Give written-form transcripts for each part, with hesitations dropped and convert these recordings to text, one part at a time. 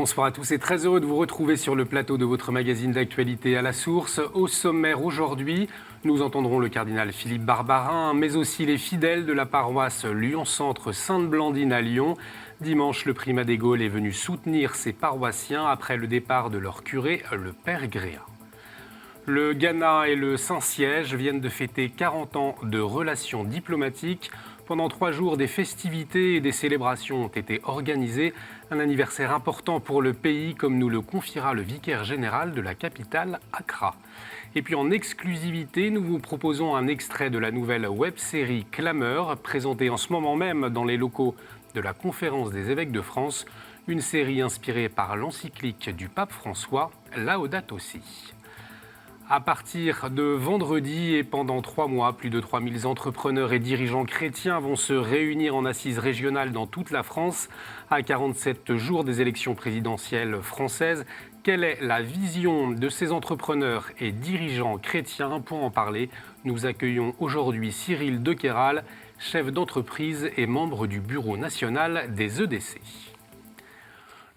Bonsoir à tous et très heureux de vous retrouver sur le plateau de votre magazine d'actualité à la source. Au sommaire aujourd'hui, nous entendrons le cardinal Philippe Barbarin, mais aussi les fidèles de la paroisse Lyon-Centre Sainte-Blandine à Lyon. Dimanche, le primat des Gaules est venu soutenir ses paroissiens après le départ de leur curé, le père Gréa. Le Ghana et le Saint-Siège viennent de fêter 40 ans de relations diplomatiques. Pendant 3 jours, des festivités et des célébrations ont été organisées. Un anniversaire important pour le pays, comme nous le confiera le vicaire général de la capitale, Accra. Et puis en exclusivité, nous vous proposons un extrait de la nouvelle web-série Clameur, présentée en ce moment même dans les locaux de la Conférence des évêques de France. Une série inspirée par l'encyclique du pape François, Laudato Si'. À partir de vendredi et pendant 3 mois, plus de 3000 entrepreneurs et dirigeants chrétiens vont se réunir en assises régionales dans toute la France. À 47 jours des élections présidentielles françaises, quelle est la vision de ces entrepreneurs et dirigeants chrétiens? Pour en parler, nous accueillons aujourd'hui Cyril Dequéral, chef d'entreprise et membre du bureau national des EDC.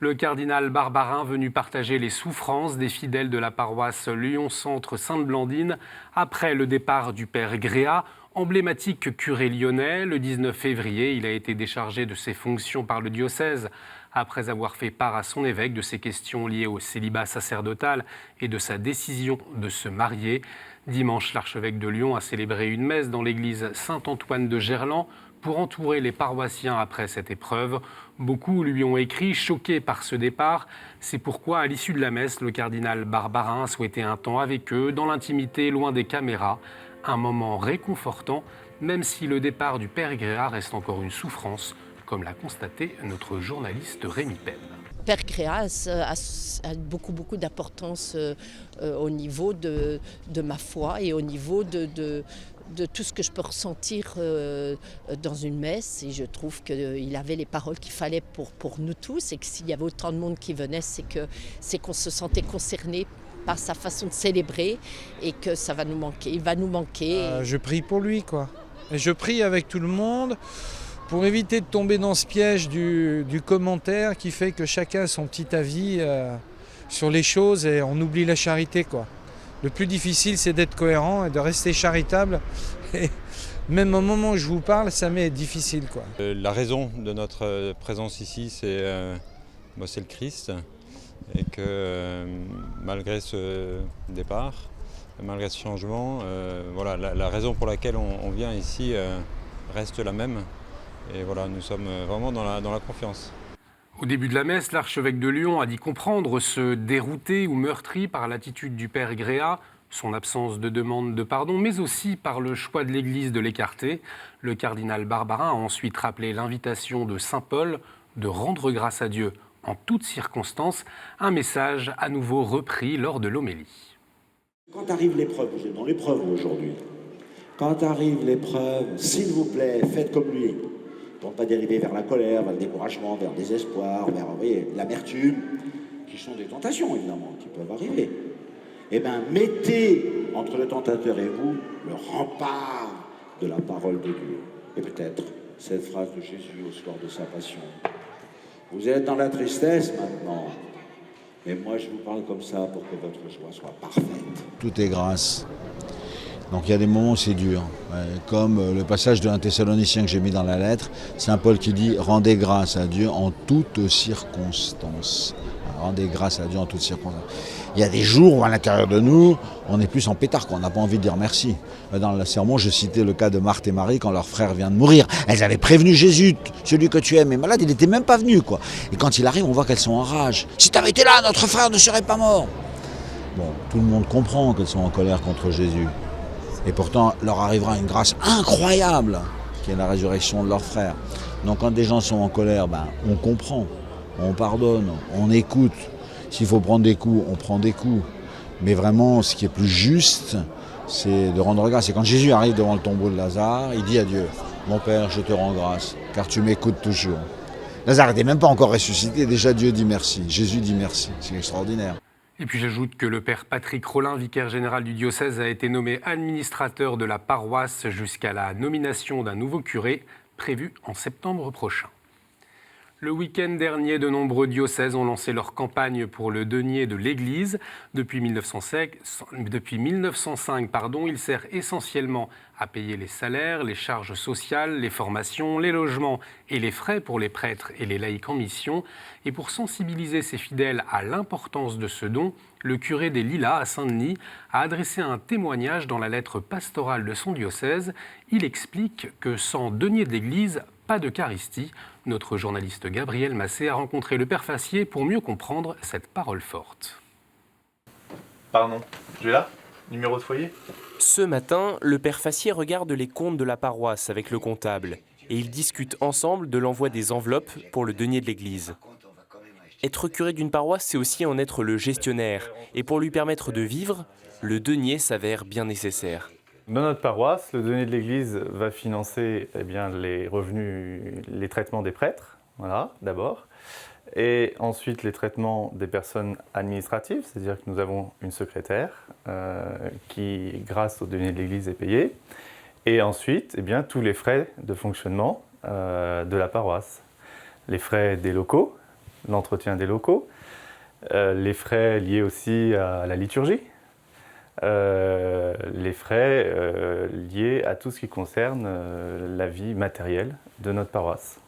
Le cardinal Barbarin venu partager les souffrances des fidèles de la paroisse Lyon-Centre Sainte-Blandine après le départ du père Gréa, emblématique curé lyonnais. Le 19 février, il a été déchargé de ses fonctions par le diocèse après avoir fait part à son évêque de ses questions liées au célibat sacerdotal et de sa décision de se marier. Dimanche, l'archevêque de Lyon a célébré une messe dans l'église Saint-Antoine de Gerland pour entourer les paroissiens après cette épreuve. Beaucoup lui ont écrit, choqués par ce départ. C'est pourquoi, à l'issue de la messe, le cardinal Barbarin a souhaité un temps avec eux, dans l'intimité, loin des caméras. Un moment réconfortant, même si le départ du père Gréa reste encore une souffrance, comme l'a constaté notre journaliste Rémi Penn. Père Gréa a beaucoup d'importance au niveau de ma foi et au niveau de tout ce que je peux ressentir dans une messe. Et je trouve qu'il avait les paroles qu'il fallait pour nous tous, et que s'il y avait autant de monde qui venait, c'est qu'on se sentait concerné par sa façon de célébrer et que ça va nous manquer. Il va nous manquer. Je prie pour lui, quoi. Et je prie avec tout le monde pour éviter de tomber dans ce piège du commentaire qui fait que chacun a son petit avis sur les choses et on oublie la charité, quoi. Le plus difficile, c'est d'être cohérent et de rester charitable. Et même au moment où je vous parle, ça m'est difficile, quoi. La raison de notre présence ici, c'est le Christ. Et que malgré ce départ, malgré ce changement, la raison pour laquelle on vient ici reste la même. Et voilà, nous sommes vraiment dans la confiance. Au début de la messe, l'archevêque de Lyon a dit comprendre se dérouté ou meurtri par l'attitude du père Gréa, son absence de demande de pardon, mais aussi par le choix de l'Église de l'écarter. Le cardinal Barbarin a ensuite rappelé l'invitation de saint Paul de rendre grâce à Dieu en toutes circonstances, un message à nouveau repris lors de l'homélie. Quand arrive l'épreuve, vous êtes dans l'épreuve aujourd'hui, quand arrive l'épreuve, s'il vous plaît, faites comme lui. Pour ne pas dériver vers la colère, vers le découragement, vers le désespoir, vers l'amertume, qui sont des tentations évidemment, qui peuvent arriver. Eh bien, mettez entre le tentateur et vous le rempart de la parole de Dieu. Et peut-être cette phrase de Jésus au soir de sa passion. Vous êtes dans la tristesse maintenant, mais moi je vous parle comme ça pour que votre joie soit parfaite. Tout est grâce. Donc il y a des moments où c'est dur, comme le passage de 1 Thessaloniciens que j'ai mis dans la lettre, Saint Paul qui dit « Rendez grâce à Dieu en toutes circonstances ». Rendez grâce à Dieu en toutes circonstances. Il y a des jours où à l'intérieur de nous, on est plus en pétard, qu'on n'a pas envie de dire merci. Dans le sermon, je citais le cas de Marthe et Marie quand leur frère vient de mourir. Elles avaient prévenu Jésus, celui que tu aimes est malade, il n'était même pas venu, quoi. Et quand il arrive, on voit qu'elles sont en rage. Si tu avais été là, notre frère ne serait pas mort. Bon, tout le monde comprend qu'elles sont en colère contre Jésus. Et pourtant, leur arrivera une grâce incroyable, qui est la résurrection de leur frère. Donc quand des gens sont en colère, on comprend, on pardonne, on écoute. S'il faut prendre des coups, on prend des coups. Mais vraiment, ce qui est plus juste, c'est de rendre grâce. Et quand Jésus arrive devant le tombeau de Lazare, il dit à Dieu, « Mon Père, je te rends grâce, car tu m'écoutes toujours. » Lazare n'était même pas encore ressuscité, déjà Dieu dit merci, Jésus dit merci, c'est extraordinaire. Et puis j'ajoute que le père Patrick Rollin, vicaire général du diocèse, a été nommé administrateur de la paroisse jusqu'à la nomination d'un nouveau curé prévu en septembre prochain. Le week-end dernier, de nombreux diocèses ont lancé leur campagne pour le denier de l'Église. Depuis 1905, il sert essentiellement à payer les salaires, les charges sociales, les formations, les logements et les frais pour les prêtres et les laïcs en mission. Et pour sensibiliser ses fidèles à l'importance de ce don, le curé des Lilas à Saint-Denis a adressé un témoignage dans la lettre pastorale de son diocèse. Il explique que sans denier de l'Église, pas d'Eucharistie. Notre journaliste Gabriel Massé a rencontré le père Fassier pour mieux comprendre cette parole forte. Pardon, je vais là ? Numéro de foyer ? Ce matin, le père Fassier regarde les comptes de la paroisse avec le comptable et ils discutent ensemble de l'envoi des enveloppes pour le denier de l'église. Être curé d'une paroisse, c'est aussi en être le gestionnaire. Et pour lui permettre de vivre, le denier s'avère bien nécessaire. Dans notre paroisse, le denier de l'église va financer les revenus, les traitements des prêtres, voilà, d'abord. Et ensuite les traitements des personnes administratives, c'est-à-dire que nous avons une secrétaire qui, grâce au denier de l'église, est payée. Et ensuite, tous les frais de fonctionnement de la paroisse. Les frais des locaux, l'entretien des locaux, les frais liés aussi à la liturgie, les frais liés à tout ce qui concerne la vie matérielle de notre paroisse.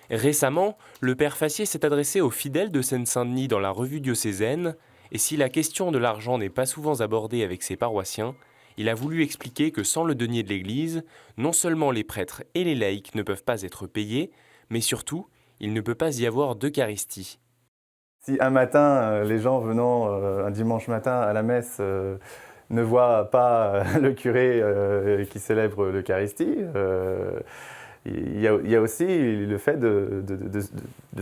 Récemment, le père Fassier s'est adressé aux fidèles de Seine-Saint-Denis dans la revue diocésaine, et si la question de l'argent n'est pas souvent abordée avec ses paroissiens, il a voulu expliquer que sans le denier de l'Église, non seulement les prêtres et les laïcs ne peuvent pas être payés, mais surtout, il ne peut pas y avoir d'Eucharistie. Si un matin, les gens venant un dimanche matin à la messe ne voient pas le curé qui célèbre l'Eucharistie, il y a aussi le fait de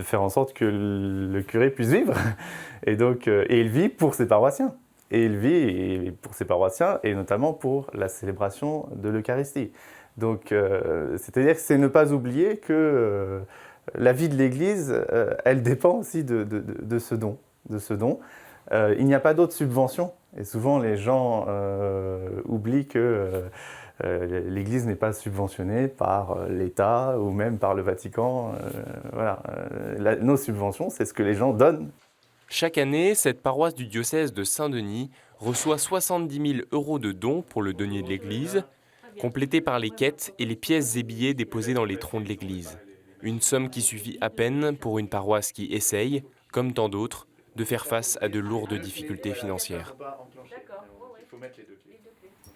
faire en sorte que le curé puisse vivre. Et il vit pour ses paroissiens. Et il vit pour ses paroissiens, et notamment pour la célébration de l'Eucharistie. Donc, c'est-à-dire que c'est ne pas oublier que la vie de l'Église, elle dépend aussi de ce don. Il n'y a pas d'autre subvention. Et souvent, les gens oublient que l'Église n'est pas subventionnée par l'État ou même par le Vatican. Nos subventions, c'est ce que les gens donnent. Chaque année, cette paroisse du diocèse de Saint-Denis reçoit 70 000 € de dons pour le denier de l'Église, complétés par les quêtes et les pièces et billets déposés dans les troncs de l'Église. Une somme qui suffit à peine pour une paroisse qui essaye, comme tant d'autres, de faire face à de lourdes difficultés financières.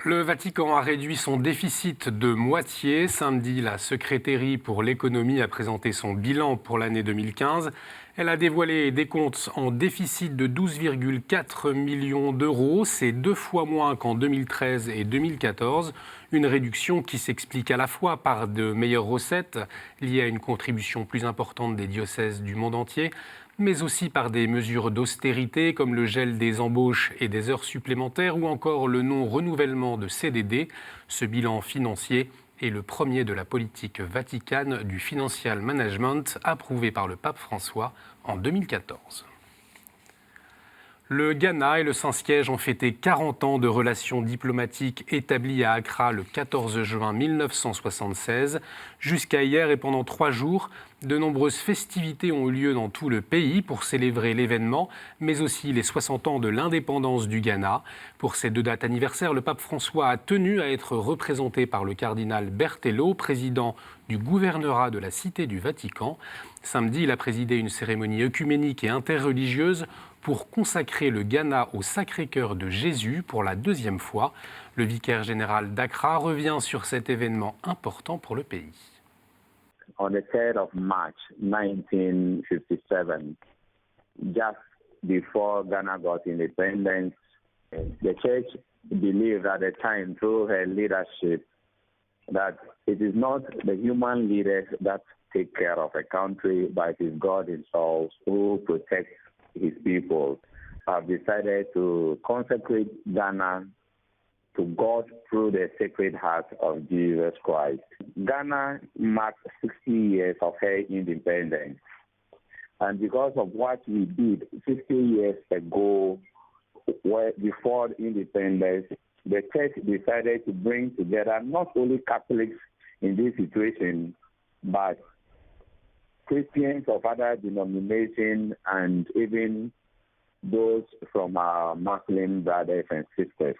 Le Vatican a réduit son déficit de moitié. Samedi, la secrétairie pour l'économie a présenté son bilan pour l'année 2015. Elle a dévoilé des comptes en déficit de 12,4 millions d'euros. C'est 2 fois moins qu'en 2013 et 2014. Une réduction qui s'explique à la fois par de meilleures recettes liées à une contribution plus importante des diocèses du monde entier, mais aussi par des mesures d'austérité comme le gel des embauches et des heures supplémentaires ou encore le non-renouvellement de CDD. Ce bilan financier est le premier de la politique vaticane du financial management approuvé par le pape François en 2014. Le Ghana et le Saint-Siège ont fêté 40 ans de relations diplomatiques établies à Accra le 14 juin 1976. Jusqu'à hier et pendant 3 jours, de nombreuses festivités ont eu lieu dans tout le pays pour célébrer l'événement, mais aussi les 60 ans de l'indépendance du Ghana. Pour ces 2 dates anniversaires, le pape François a tenu à être représenté par le cardinal Bertello, président du gouvernorat de la Cité du Vatican. Samedi, il a présidé une cérémonie œcuménique et interreligieuse pour consacrer le Ghana au Sacré-Cœur de Jésus pour la 2e fois. Le vicaire général d'Accra revient sur cet événement important pour le pays. On the 3rd of March 1957, just before Ghana got independence, the church believed at the time through her leadership that it is not the human leaders that take care of a country, but it is God himself who protects his people. I've decided to consecrate Ghana to God through the Sacred Heart of Jesus Christ. Ghana marked 60 years of her independence. And because of what we did 50 years ago, before independence, the church decided to bring together not only Catholics in this situation, but Christians of other denominations and even those from our Muslim brothers and sisters.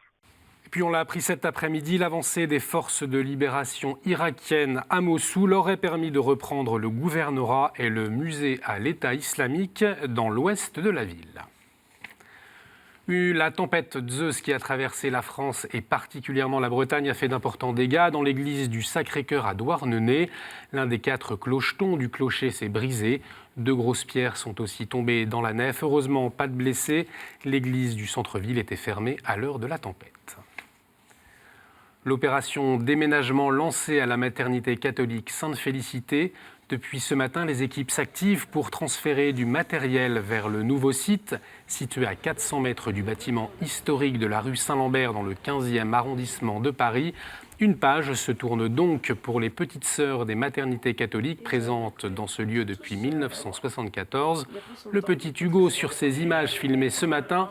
Puis on l'a appris cet après-midi, l'avancée des forces de libération irakiennes à Mossoul aurait permis de reprendre le gouvernorat et le musée à l'État islamique dans l'ouest de la ville. La tempête Zeus qui a traversé la France et particulièrement la Bretagne a fait d'importants dégâts. Dans l'église du Sacré-Cœur à Douarnenez, l'un des 4 clochetons du clocher s'est brisé. 2 grosses pierres sont aussi tombées dans la nef. Heureusement, pas de blessés. L'église du centre-ville était fermée à l'heure de la tempête. L'opération déménagement lancée à la maternité catholique Sainte-Félicité. Depuis ce matin, les équipes s'activent pour transférer du matériel vers le nouveau site, situé à 400 mètres du bâtiment historique de la rue Saint-Lambert dans le 15e arrondissement de Paris. Une page se tourne donc pour les petites sœurs des maternités catholiques présentes dans ce lieu depuis 1974. Le petit Hugo, sur ces images filmées ce matin,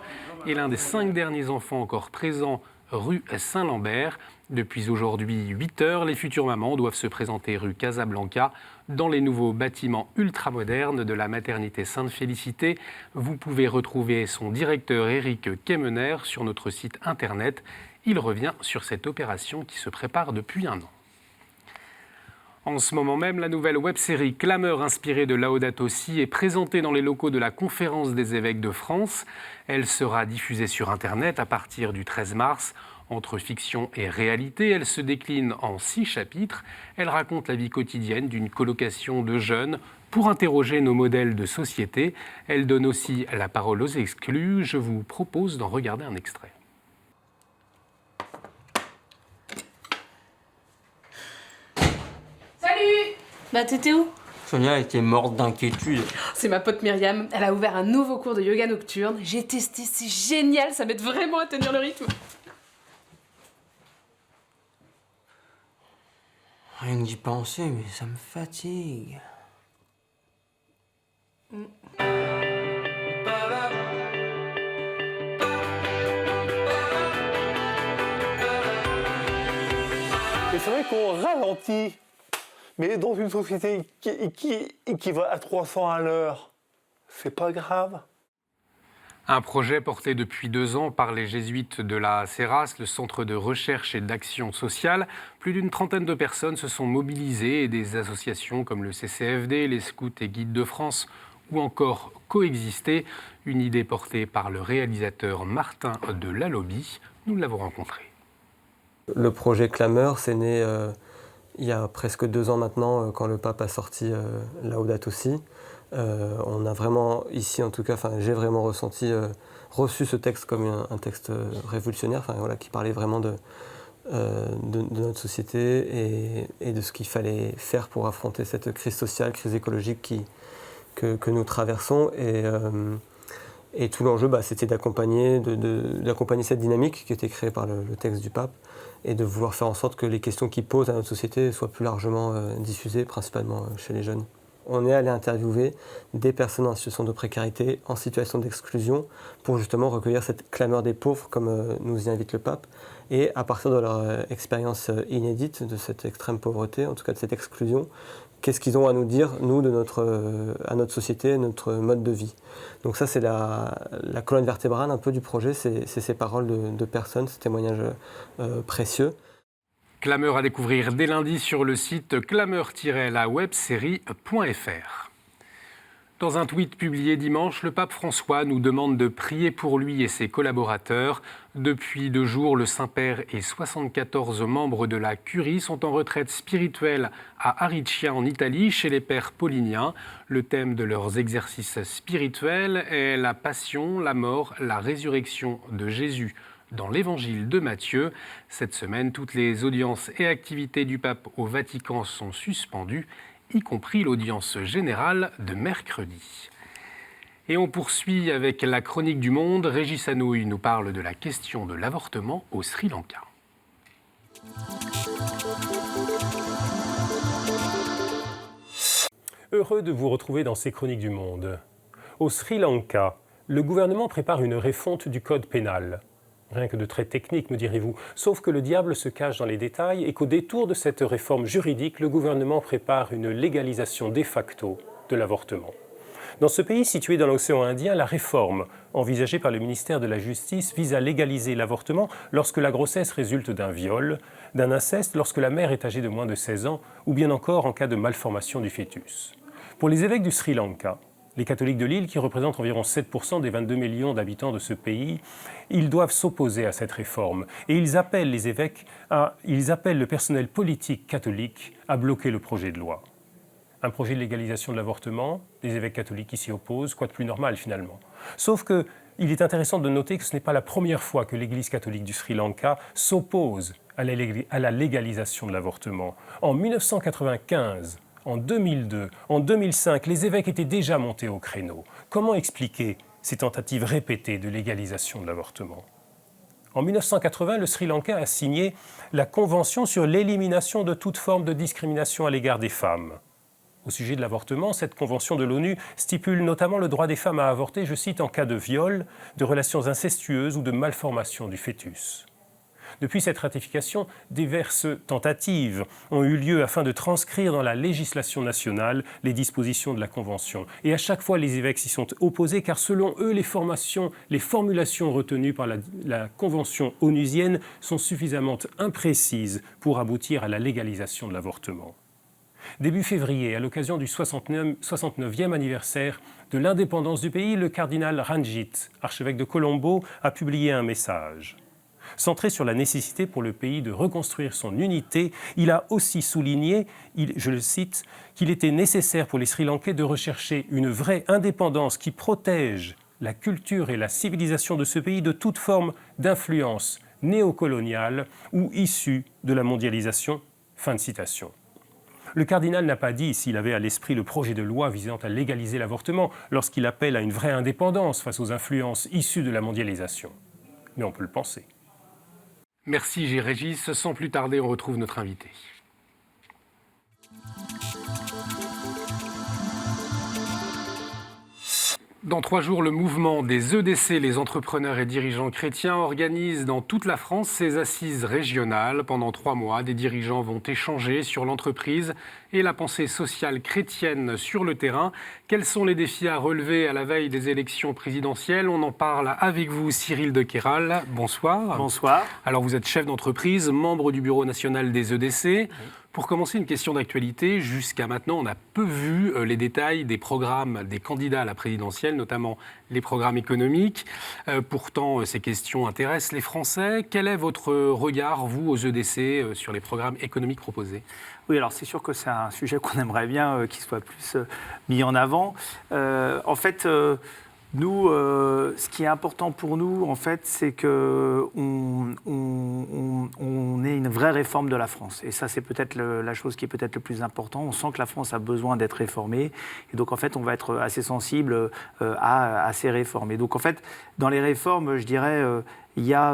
est l'un des 5 derniers enfants encore présents rue Saint-Lambert. Depuis aujourd'hui 8 heures, les futures mamans doivent se présenter rue Casablanca dans les nouveaux bâtiments ultramodernes de la maternité Sainte-Félicité. Vous pouvez retrouver son directeur Éric Kemener sur notre site internet. Il revient sur cette opération qui se prépare depuis 1 an. En ce moment même, la nouvelle web-série Clameur inspirée de Laudato Si est présentée dans les locaux de la Conférence des évêques de France. Elle sera diffusée sur Internet à partir du 13 mars. Entre fiction et réalité, elle se décline en 6 chapitres. Elle raconte la vie quotidienne d'une colocation de jeunes pour interroger nos modèles de société. Elle donne aussi la parole aux exclus. Je vous propose d'en regarder un extrait. Salut! Bah t'étais où? Sonia était morte d'inquiétude. C'est ma pote Myriam, elle a ouvert un nouveau cours de yoga nocturne. J'ai testé, c'est génial, ça m'aide vraiment à tenir le rythme. Rien que d'y penser, mais ça me fatigue. Et c'est vrai qu'on ralentit, mais dans une société qui va à 300 à l'heure, c'est pas grave. Un projet porté depuis 2 ans par les jésuites de la CERAS, le Centre de recherche et d'action sociale. Plus d'une trentaine de personnes se sont mobilisées et des associations comme le CCFD, les Scouts et Guides de France ou encore Coexister. Une idée portée par le réalisateur Martin de Lalobie. Nous l'avons rencontré. Le projet Clameur, c'est né il y a presque 2 ans maintenant, quand le pape a sorti Laudato Si. On a vraiment, ici en tout cas, j'ai vraiment reçu ce texte comme un texte révolutionnaire, qui parlait vraiment de notre société et de ce qu'il fallait faire pour affronter cette crise sociale, crise écologique que nous traversons. Et tout l'enjeu, c'était d'accompagner cette dynamique qui était créée par le texte du pape et de vouloir faire en sorte que les questions qu'il pose à notre société soient plus largement diffusées, principalement chez les jeunes. On est allé interviewer des personnes en situation de précarité, en situation d'exclusion, pour justement recueillir cette clameur des pauvres, comme nous y invite le pape. Et à partir de leur expérience inédite de cette extrême pauvreté, en tout cas de cette exclusion, qu'est-ce qu'ils ont à nous dire, nous, à notre société, notre mode de vie. Donc ça, c'est la colonne vertébrale un peu du projet, c'est ces paroles de personnes, ces témoignages précieux. Clameur à découvrir dès lundi sur le site clameur-la-websérie.fr. Dans un tweet publié dimanche, le pape François nous demande de prier pour lui et ses collaborateurs. Depuis 2 jours, le Saint-Père et 74 membres de la Curie sont en retraite spirituelle à Ariccia en Italie, chez les pères pauliniens. Le thème de leurs exercices spirituels est la passion, la mort, la résurrection de Jésus dans l'évangile de Matthieu. Cette semaine, toutes les audiences et activités du pape au Vatican sont suspendues, y compris l'audience générale de mercredi. Et on poursuit avec la chronique du monde. Régis Hanouille nous parle de la question de l'avortement au Sri Lanka. Heureux de vous retrouver dans ces chroniques du monde. Au Sri Lanka, le gouvernement prépare une refonte du code pénal. Rien que de très technique, me direz-vous. Sauf que le diable se cache dans les détails et qu'au détour de cette réforme juridique, le gouvernement prépare une légalisation de facto de l'avortement. Dans ce pays situé dans l'océan Indien, la réforme envisagée par le ministère de la Justice vise à légaliser l'avortement lorsque la grossesse résulte d'un viol, d'un inceste, lorsque la mère est âgée de moins de 16 ans, ou bien encore en cas de malformation du fœtus. Pour les évêques du Sri Lanka, les catholiques de l'île, qui représentent environ 7% des 22 millions d'habitants de ce pays, ils doivent s'opposer à cette réforme. Et ils appellent le personnel politique catholique à bloquer le projet de loi. Un projet de légalisation de l'avortement, des évêques catholiques qui s'y opposent, quoi de plus normal finalement. Sauf qu'il est intéressant de noter que ce n'est pas la première fois que l'Église catholique du Sri Lanka s'oppose à la légalisation de l'avortement. En 1995, en 2002, en 2005, les évêques étaient déjà montés au créneau. Comment expliquer ces tentatives répétées de légalisation de l'avortement ? En 1980, le Sri Lanka a signé la Convention sur l'élimination de toute forme de discrimination à l'égard des femmes. Au sujet de l'avortement, cette convention de l'ONU stipule notamment le droit des femmes à avorter, je cite, en cas de viol, de relations incestueuses ou de malformation du fœtus. Depuis cette ratification, diverses tentatives ont eu lieu afin de transcrire dans la législation nationale les dispositions de la Convention. Et à chaque fois, les évêques s'y sont opposés car selon eux, les formulations retenues par la Convention onusienne sont suffisamment imprécises pour aboutir à la légalisation de l'avortement. Début février, à l'occasion du 69e anniversaire de l'indépendance du pays, le cardinal Ranjit, archevêque de Colombo, a publié un message. Centré sur la nécessité pour le pays de reconstruire son unité, il a aussi souligné, je le cite, qu'il était nécessaire pour les Sri Lankais de rechercher une vraie indépendance qui protège la culture et la civilisation de ce pays de toute forme d'influence néocoloniale ou issue de la mondialisation. Fin de citation. Le cardinal n'a pas dit s'il avait à l'esprit le projet de loi visant à légaliser l'avortement lorsqu'il appelle à une vraie indépendance face aux influences issues de la mondialisation. Mais on peut le penser. Merci Régis. Sans plus tarder, on retrouve notre invité. Dans 3 jours, le mouvement des EDC, les entrepreneurs et dirigeants chrétiens, organise dans toute la France ses assises régionales. Pendant 3 mois, des dirigeants vont échanger sur l'entreprise et la pensée sociale chrétienne sur le terrain. Quels sont les défis à relever à la veille des élections présidentielles ? On en parle avec vous, Cyril de Kéral. Bonsoir. Bonsoir. Alors, vous êtes chef d'entreprise, membre du bureau national des EDC. Oui. Pour commencer, une question d'actualité. Jusqu'à maintenant, on a peu vu les détails des programmes des candidats à la présidentielle, notamment les programmes économiques. Pourtant, ces questions intéressent les Français. Quel est votre regard, vous, aux EDC, sur les programmes économiques proposés ? Oui, alors c'est sûr que c'est un sujet qu'on aimerait bien qu'il soit plus mis en avant. En fait, nous, ce qui est important pour nous, en fait, c'est qu'on ait une vraie réforme de la France. Et ça, c'est peut-être la chose qui est peut-être le plus important. On sent que la France a besoin d'être réformée. Et donc, en fait, on va être assez sensible à ces réformes. Et donc, en fait, dans les réformes, je dirais, il y a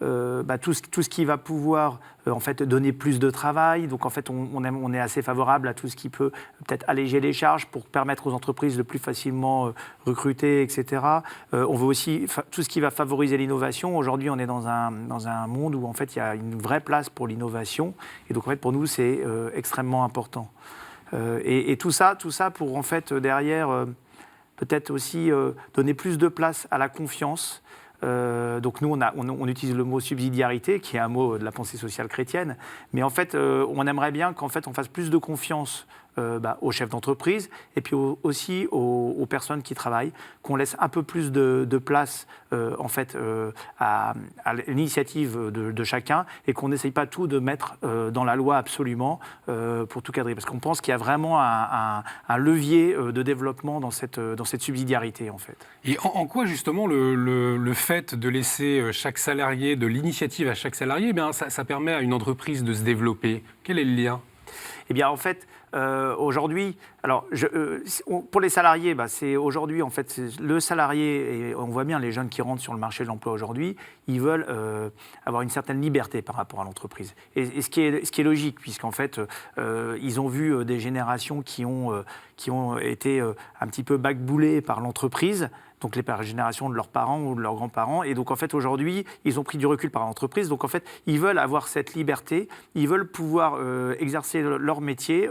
tout ce qui va pouvoir en fait, donner plus de travail. Donc, en fait, on est assez favorable à tout ce qui peut peut-être alléger les charges pour permettre aux entreprises de plus facilement recruter, etc. On veut aussi tout ce qui va favoriser l'innovation. Aujourd'hui, on est dans un monde où, en fait, il y a une vraie place pour l'innovation. Et donc, en fait, pour nous, c'est extrêmement important. Et tout ça pour, en fait, derrière, peut-être aussi donner plus de place à la confiance. Donc nous, on utilise le mot subsidiarité, qui est un mot de la pensée sociale chrétienne, mais en fait, on aimerait bien qu'en fait, on fasse plus de confiance aux chefs d'entreprise et puis aussi aux personnes qui travaillent, qu'on laisse un peu plus de place en fait, à l'initiative de chacun et qu'on n'essaye pas tout de mettre dans la loi absolument pour tout cadrer. Parce qu'on pense qu'il y a vraiment un levier de développement dans cette subsidiarité, en fait. Et en quoi, justement, le fait de laisser chaque salarié, de l'initiative à chaque salarié, eh bien, ça permet à une entreprise de se développer ? Quel est le lien ? Eh bien, en fait, aujourd'hui, alors pour les salariés, c'est aujourd'hui en fait le salarié, et on voit bien les jeunes qui rentrent sur le marché de l'emploi aujourd'hui, ils veulent avoir une certaine liberté par rapport à l'entreprise. Et ce qui est logique, puisqu'en fait, ils ont vu des générations qui ont été un petit peu backboulées par l'entreprise. Donc les générations de leurs parents ou de leurs grands-parents. Et donc en fait aujourd'hui, ils ont pris du recul par l'entreprise. Donc en fait, ils veulent avoir cette liberté, ils veulent pouvoir exercer leur métier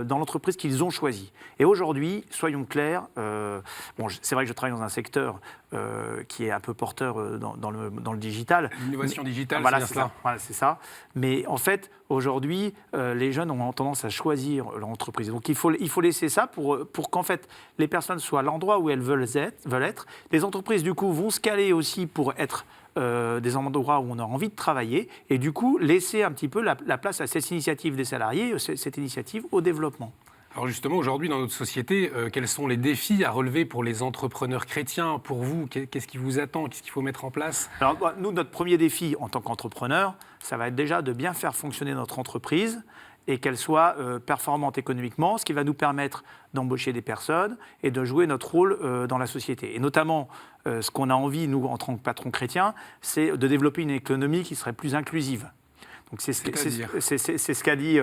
dans l'entreprise qu'ils ont choisie. Et aujourd'hui, soyons clairs, c'est vrai que je travaille dans un secteur qui est un peu porteur dans le digital. L'innovation digitale, voilà, c'est cela. Voilà, c'est ça. Mais en fait, aujourd'hui, les jeunes ont tendance à choisir leur entreprise. Donc il faut laisser ça pour qu'en fait, les personnes soient à l'endroit où elles veulent être. Les entreprises, du coup, vont se caler aussi pour être des endroits où on a envie de travailler et du coup laisser un petit peu la place à cette initiative des salariés, cette initiative au développement. Alors justement, aujourd'hui, dans notre société, quels sont les défis à relever pour les entrepreneurs chrétiens? Pour vous, qu'est-ce qui vous attend? Qu'est-ce qu'il faut mettre en place? Alors, nous, notre premier défi en tant qu'entrepreneur, ça va être déjà de bien faire fonctionner notre entreprise et qu'elle soit performante économiquement, ce qui va nous permettre d'embaucher des personnes et de jouer notre rôle dans la société. Et notamment, ce qu'on a envie, nous, en tant que patrons chrétiens, c'est de développer une économie qui serait plus inclusive. Donc c'est ce qu'a dit,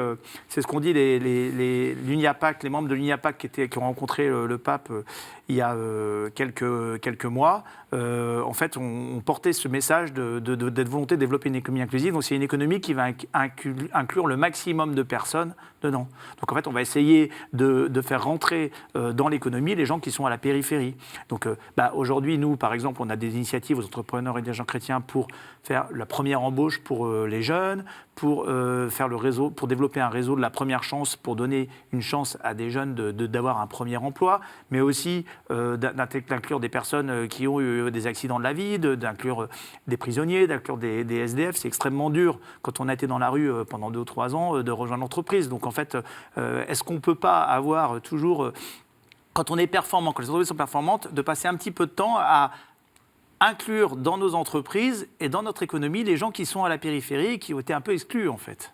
c'est ce qu'ont dit l'Uniapac, les membres de l'Uniapac qui ont rencontré le pape il y a quelques mois. En fait, on portait ce message de volonté de développer une économie inclusive. Donc c'est une économie qui va inclure le maximum de personnes dedans. Donc en fait, on va essayer de faire rentrer dans l'économie les gens qui sont à la périphérie. Donc aujourd'hui, nous, par exemple, on a des initiatives aux entrepreneurs et des gens chrétiens pour faire la première embauche pour les jeunes, pour faire le réseau, pour développer un réseau de la première chance, pour donner une chance à des jeunes d'avoir un premier emploi, mais aussi d'inclure des personnes qui ont eu des accidents de la vie, d'inclure des prisonniers, d'inclure des SDF. C'est extrêmement dur, quand on a été dans la rue pendant 2 ou 3 ans, de rejoindre l'entreprise. Donc en fait, est-ce qu'on ne peut pas avoir toujours, quand on est performant, quand les entreprises sont performantes, de passer un petit peu de temps à inclure dans nos entreprises et dans notre économie les gens qui sont à la périphérie et qui ont été un peu exclus en fait.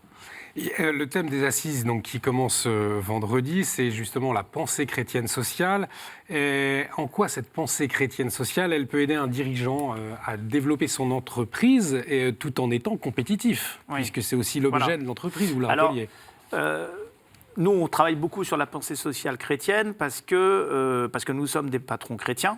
Le thème des assises donc, qui commence vendredi, c'est justement la pensée chrétienne sociale. Et en quoi cette pensée chrétienne sociale, elle peut aider un dirigeant à développer son entreprise tout en étant compétitif, puisque c'est aussi l'objet de l'entreprise, vous le rappeliez. Nous, on travaille beaucoup sur la pensée sociale chrétienne parce que nous sommes des patrons chrétiens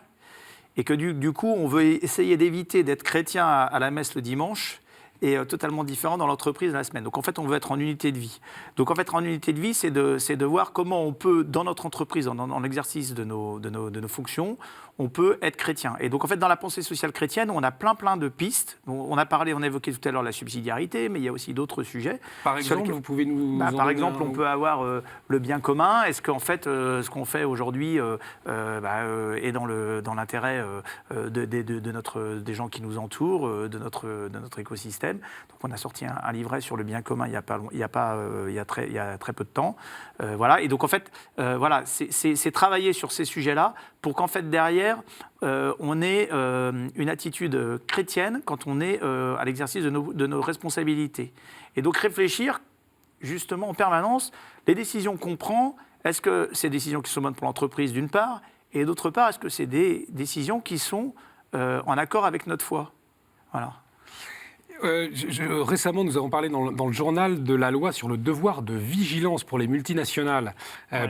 et que du coup, on veut essayer d'éviter d'être chrétien à la messe le dimanche et totalement différent dans l'entreprise la semaine. Donc en fait, on veut être en unité de vie. Donc en fait, en unité de vie, c'est de voir comment on peut, dans notre entreprise, dans l'exercice de nos fonctions, on peut être chrétien. Et donc en fait, dans la pensée sociale chrétienne, on a plein de pistes. On a évoqué tout à l'heure la subsidiarité, mais il y a aussi d'autres sujets. Par exemple, vous pouvez nous en par exemple, on peut avoir le bien commun. Est-ce qu'en fait, ce qu'on fait aujourd'hui est dans l'intérêt des gens qui nous entourent, de notre écosystème. Donc on a sorti un livret sur le bien commun il y a très peu de temps. Voilà. Et donc en fait, c'est travailler sur ces sujets-là pour qu'en fait derrière on ait une attitude chrétienne quand on est à l'exercice de nos responsabilités. Et donc réfléchir justement en permanence les décisions qu'on prend. Est-ce que c'est des décisions qui sont bonnes pour l'entreprise d'une part, et d'autre part, est-ce que c'est des décisions qui sont en accord avec notre foi? Voilà. Récemment, nous avons parlé dans le journal de la loi sur le devoir de vigilance pour les multinationales.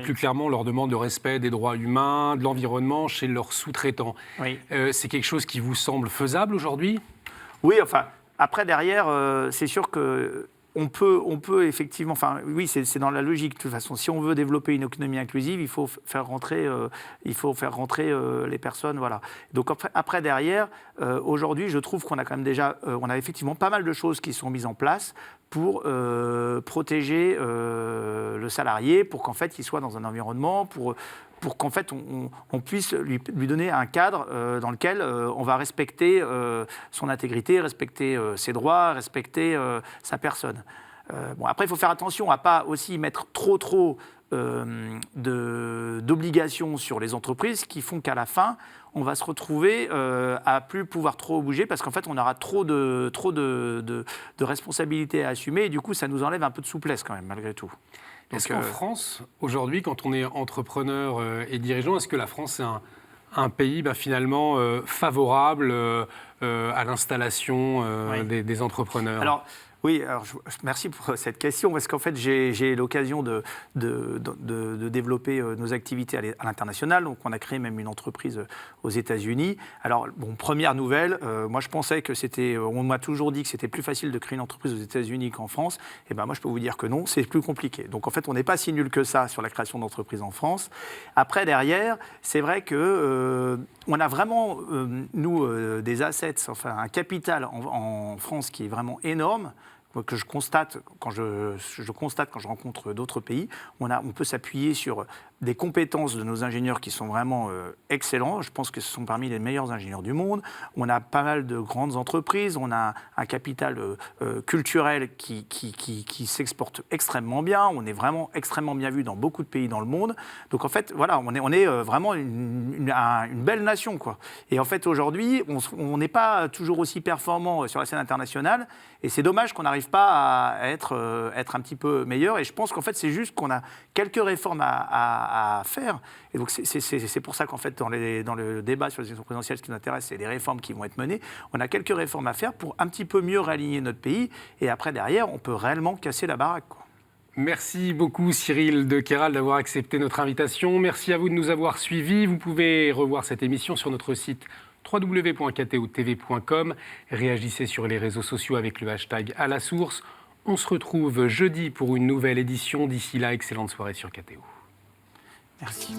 Plus clairement, leur demande de respect des droits humains, de l'environnement chez leurs sous-traitants. C'est quelque chose qui vous semble faisable aujourd'hui? Oui, enfin, après, derrière, c'est sûr que on peut effectivement, enfin oui, c'est dans la logique de toute façon. Si on veut développer une économie inclusive, il faut faire rentrer les personnes, voilà. Donc après derrière, aujourd'hui, je trouve qu'on a quand même déjà, on a effectivement pas mal de choses qui sont mises en place pour protéger le salarié, pour qu'en fait il soit dans un environnement, pour qu'en fait on puisse lui donner un cadre dans lequel on va respecter son intégrité, respecter ses droits, respecter sa personne. Après, il faut faire attention à ne pas aussi mettre trop d'obligations sur les entreprises qui font qu'à la fin, on va se retrouver à plus pouvoir trop bouger parce qu'en fait, on aura trop de responsabilités à assumer et du coup, ça nous enlève un peu de souplesse quand même, malgré tout. Est-ce qu'en France, aujourd'hui, quand on est entrepreneur et dirigeant, est-ce que la France est un pays finalement favorable à l'installation des entrepreneurs? Alors, Oui, alors merci pour cette question, parce qu'en fait, j'ai l'occasion de développer nos activités à l'international. Donc, on a créé même une entreprise aux États-Unis. Alors, bon, première nouvelle, moi, je pensais que c'était... On m'a toujours dit que c'était plus facile de créer une entreprise aux États-Unis qu'en France. Et ben moi, je peux vous dire que non, c'est plus compliqué. Donc, en fait, on n'est pas si nul que ça sur la création d'entreprises en France. Après, derrière, c'est vrai que on a vraiment, nous, des assets, enfin, un capital en France qui est vraiment énorme, que je constate quand je rencontre d'autres pays. On peut s'appuyer sur des compétences de nos ingénieurs qui sont vraiment excellents. Je pense que ce sont parmi les meilleurs ingénieurs du monde. On a pas mal de grandes entreprises. On a un capital culturel qui s'exporte extrêmement bien. On est vraiment extrêmement bien vu dans beaucoup de pays dans le monde. Donc en fait, voilà, on est vraiment une belle nation, quoi. Et en fait, aujourd'hui, on n'est pas toujours aussi performant sur la scène internationale. Et c'est dommage qu'on n'arrive pas à être un petit peu meilleur. Et je pense qu'en fait, c'est juste qu'on a quelques réformes à faire. Et donc, c'est pour ça qu'en fait, dans le débat sur les élections présidentielles, ce qui nous intéresse, c'est les réformes qui vont être menées. On a quelques réformes à faire pour un petit peu mieux réaligner notre pays. Et après, derrière, on peut réellement casser la baraque, quoi. Merci beaucoup Cyril de Kéral d'avoir accepté notre invitation. Merci à vous de nous avoir suivis. Vous pouvez revoir cette émission sur notre site www.ktotv.com. Réagissez sur les réseaux sociaux avec le hashtag à la source. On se retrouve jeudi pour une nouvelle édition. D'ici là, excellente soirée sur KTO. Merci.